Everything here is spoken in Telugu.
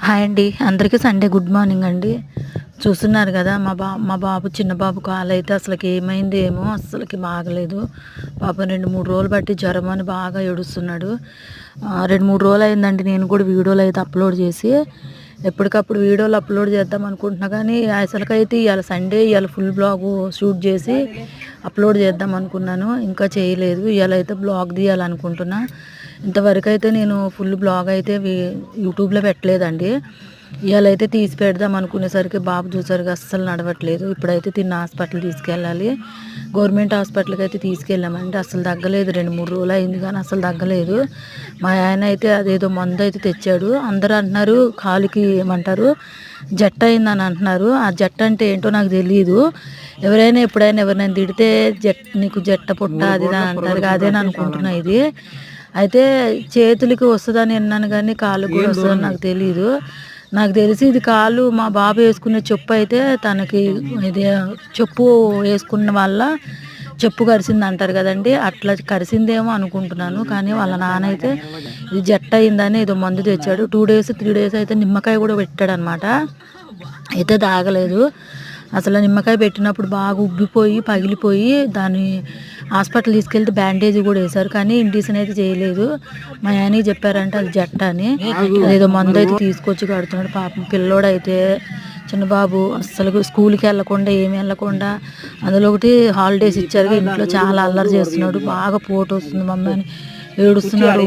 హాయ్ అండి, అందరికీ సండే గుడ్ మార్నింగ్ అండి. చూస్తున్నారు కదా మా బాబు చిన్న బాబు కాలు అయితే అసలుకి ఏమైంది ఏమో, అసలుకి బాగలేదు. పాపం 2-3 రోజులు బట్టి జ్వరం అని బాగా ఏడుస్తున్నాడు. 2-3 రోజులు అయిందండి. నేను కూడా వీడియోలు అయితే అప్లోడ్ చేసి ఎప్పటికప్పుడు వీడియోలు అప్లోడ్ చేద్దాం అనుకుంటున్నా, కానీ అసలుకైతే ఇవాళ సండే, ఇవాళ ఫుల్ బ్లాగ్ షూట్ చేసి అప్లోడ్ చేద్దాం అనుకున్నాను, ఇంకా చేయలేదు. ఇవాళ అయితే బ్లాగ్ తీయాలనుకుంటున్నా. ఇంతవరకు అయితే నేను ఫుల్ బ్లాగ్ అయితే యూట్యూబ్లో పెట్టలేదండి. ఇవాళ అయితే తీసి పెడదాం అనుకునేసరికి బాబు చూసరికి అస్సలు నడవట్లేదు. ఇప్పుడైతే తిన్న హాస్పిటల్ తీసుకెళ్ళాలి. గవర్నమెంట్ హాస్పిటల్కి అయితే తీసుకెళ్ళామంటే అసలు తగ్గలేదు. 2-3 రోజులు అయింది కానీ అసలు తగ్గలేదు. మా ఆయన అయితే అదేదో మందు అయితే తెచ్చాడు. అందరూ అంటున్నారు కాలుకి ఏమంటారు జట్ట అయిందని అంటున్నారు. ఆ జట్ట అంటే ఏంటో నాకు తెలియదు. ఎవరైనా ఎప్పుడైనా ఎవరైనా తిడితే నీకు జట్ట పుట్ట అది అంటారు, అదేనా అనుకుంటున్నా. ఇది అయితే చేతులకి వస్తుందని విన్నాను కానీ కాలు కూడా వస్తుందని నాకు తెలియదు. నాకు తెలిసి ఇది కాలు మా బాబు వేసుకునే చెప్పు అయితే తనకి ఇది చెప్పు వేసుకున్న వల్ల చెప్పు కరిసింది అంటారు కదండి, అట్లా కరిసిందేమో అనుకుంటున్నాను. కానీ వాళ్ళ నాన్న అయితే ఇది జట్ట అయిందని ఏదో మందు తెచ్చాడు. 2-3 డేస్ అయితే నిమ్మకాయ కూడా పెట్టాడు అనమాట. అయితే తాగలేదు. అసలు నిమ్మకాయ పెట్టినప్పుడు బాగా ఉబ్బిపోయి పగిలిపోయి దాన్ని హాస్పిటల్ తీసుకెళ్తే బ్యాండేజ్ కూడా వేశారు, కానీ ఇండిషన్ అయితే చేయలేదు. మా ఆయనకి చెప్పారంటే అది జట్ట అని. అదేదో మందు అయితే తీసుకొచ్చి కడుతున్నాడు. పాపం పిల్లోడైతే చిన్నబాబు అసలు స్కూల్కి వెళ్ళకుండా ఏమి వెళ్ళకుండా, అందులో ఒకటి హాలిడేస్ ఇచ్చారు, ఇంట్లో చాలా అల్లరి చేస్తున్నాడు. బాగా పోటు వస్తుంది మమ్మీ అని ఏడుస్తున్నాడు.